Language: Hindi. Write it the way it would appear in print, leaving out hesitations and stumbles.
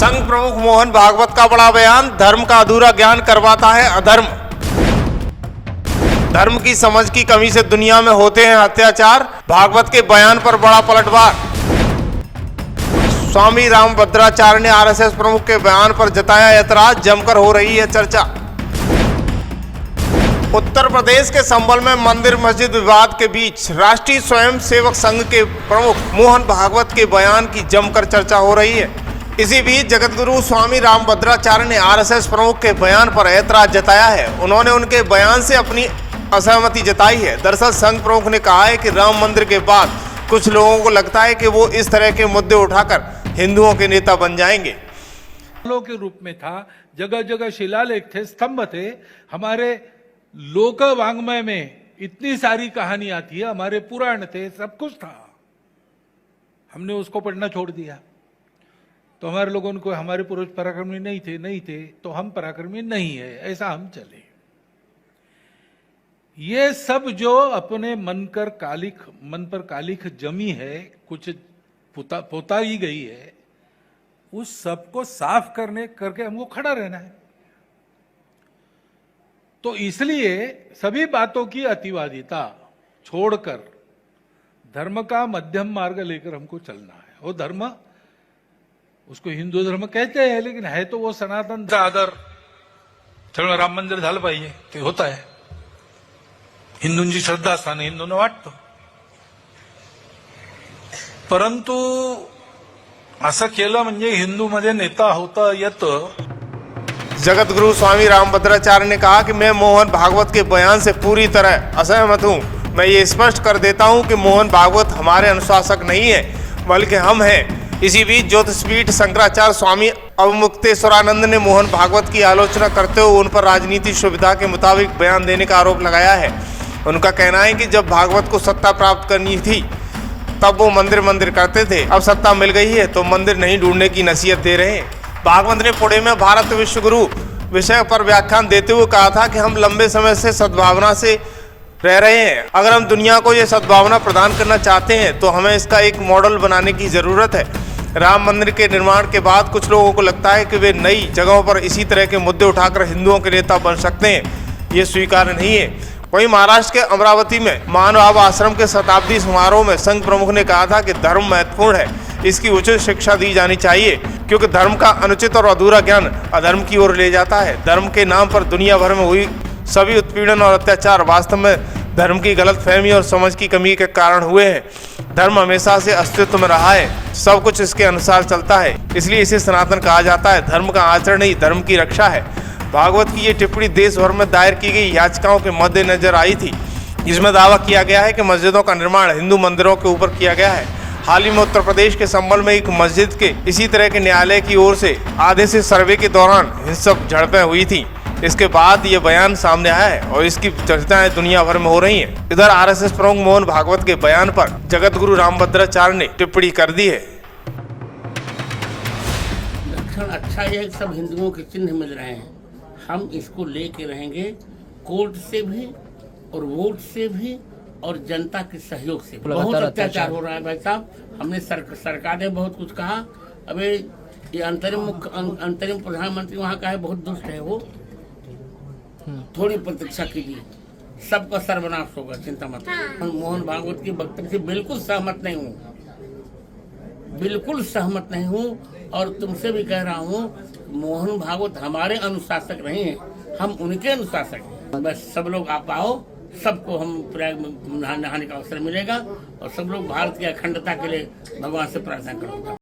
संघ प्रमुख मोहन भागवत का बड़ा बयान, धर्म का अधूरा ज्ञान करवाता है अधर्म। धर्म की समझ की कमी से दुनिया में होते हैं अत्याचार, भागवत के बयान पर बड़ा पलटवार। स्वामी रामभद्राचार्य ने आरएसएस प्रमुख के बयान पर जताया ऐतराज, जमकर हो रही है चर्चा। उत्तर प्रदेश के संभल में मंदिर मस्जिद विवाद के बीच राष्ट्रीय स्वयंसेवक संघ के प्रमुख मोहन भागवत के बयान की जमकर चर्चा हो रही है। इसी बीच जगतगुरु स्वामी रामभद्राचार्य ने आरएसएस प्रमुख के बयान पर ऐतराज जताया है। उन्होंने उनके बयान से अपनी असहमति जताई है। दरअसल संघ प्रमुख ने कहा है कि राम मंदिर के बाद कुछ लोगों को लगता है कि वो इस तरह के मुद्दे उठाकर हिंदुओं के नेता बन जाएंगे। के रूप में था, जगह जगह शिलालेख थे, स्तंभ थे। हमारे लोक वांग्मय में इतनी सारी कहानी आती है, हमारे पुराण थे, सब कुछ था। हमने उसको पढ़ना छोड़ दिया तो हमारे लोगों को हमारे पूर्वज पराक्रमी नहीं थे तो हम पराक्रमी नहीं है, ऐसा हम चले। ये सब जो अपने मन पर कालिख जमी है, कुछ पोता ही गई है, उस सब को साफ करके हमको खड़ा रहना है। तो इसलिए सभी बातों की अतिवादिता छोड़कर धर्म का मध्यम मार्ग लेकर हमको चलना है। वो धर्म, उसको हिंदू धर्म कहते हैं, लेकिन है तो वो सनातन आदर। चलो राम मंदिर झालं पाहिजे, ते होत आहे, हिंदूंची श्रद्धास्थान हिंदूंना वाटतं, परंतु असं केलं म्हणजे हिंदूमध्ये नेता होता येतं। जगतगुरु स्वामी रामभद्राचार्य ने कहा कि मैं मोहन भागवत के बयान से पूरी तरह असहमत हूं। मैं ये स्पष्ट कर देता हूं कि मोहन भागवत हमारे अनुशासक नहीं है, बल्कि हम हैं। इसी बीच ज्योतिषपीठ शंकराचार्य स्वामी अवमुक्तेश्वरानंद ने मोहन भागवत की आलोचना करते हुए उन पर राजनीतिक सुविधा के मुताबिक बयान देने का आरोप लगाया है। उनका कहना है कि जब भागवत को सत्ता प्राप्त करनी थी तब वो मंदिर करते थे, अब सत्ता मिल गई है तो मंदिर नहीं ढूंढने की नसीहत दे रहे हैं। भागवत ने पुणे में भारत विश्व गुरु विषय पर व्याख्यान देते हुए कहा था कि हम लंबे समय से सद्भावना से रह रहे हैं। अगर हम दुनिया को ये सद्भावना प्रदान करना चाहते हैं तो हमें इसका एक मॉडल बनाने की जरूरत है। राम मंदिर के निर्माण के बाद कुछ लोगों को लगता है कि वे नई जगहों पर इसी तरह के मुद्दे उठाकर हिंदुओं के नेता बन सकते हैं। ये स्वीकार्य नहीं है। वहीं महाराष्ट्र के अमरावती में मानव आश्रम के शताब्दी समारोह में संघ प्रमुख ने कहा था कि धर्म महत्वपूर्ण है, इसकी उचित शिक्षा दी जानी चाहिए, क्योंकि धर्म का अनुचित और अधूरा ज्ञान अधर्म की ओर ले जाता है। धर्म के नाम पर दुनिया भर में हुई सभी उत्पीड़न और अत्याचार वास्तव में धर्म की गलतफहमी और समझ की कमी के कारण हुए हैं। धर्म हमेशा से अस्तित्व में रहा है, सब कुछ इसके अनुसार चलता है, इसलिए इसे सनातन कहा जाता है। धर्म का आचरण ही धर्म की रक्षा है। भागवत की ये टिप्पणी देश भर में दायर की गई याचिकाओं के मद्देनजर आई थी। इसमें दावा किया गया है कि मस्जिदों का निर्माण हिंदू मंदिरों के ऊपर किया गया है। हाल ही में उत्तर प्रदेश के संभल में एक मस्जिद के इसी तरह के न्यायालय की ओर से आधे से सर्वे के दौरान हिंसक झड़पें हुई थी। इसके बाद ये बयान सामने आया है और इसकी चर्चाएं दुनिया भर में हो रही हैं। इधर आरएसएस प्रमुख मोहन भागवत के बयान पर जगतगुरु रामभद्राचार्य ने टिप्पणी कर दी है। लक्षण अच्छा है, सब हिंदुओं के चिन्ह मिल रहे हैं, हम इसको लेके रहेंगे, कोर्ट से भी और वोट से भी और जनता के सहयोग से। बहुत अत्याचार हो रहा है भाई साहब। हमने सरकार ने बहुत कुछ कहा। अबे ये अंतरिम प्रधानमंत्री वहाँ का है, बहुत दुष्ट है वो। थोड़ी प्रतीक्षा कीजिए, सबका सर्वनाश होगा, चिंता मत। मोहन भागवत की वक्तव्य से बिल्कुल सहमत नहीं हूँ, और तुमसे भी कह रहा हूँ, मोहन भागवत हमारे अनुशासक नहीं है, हम उनके अनुशासक हैं। बस सब लोग आप आओ, सबको हम प्रयाग में नहाने का अवसर मिलेगा और सब लोग भारत की अखंडता के लिए भगवान से प्रार्थना करूँगा।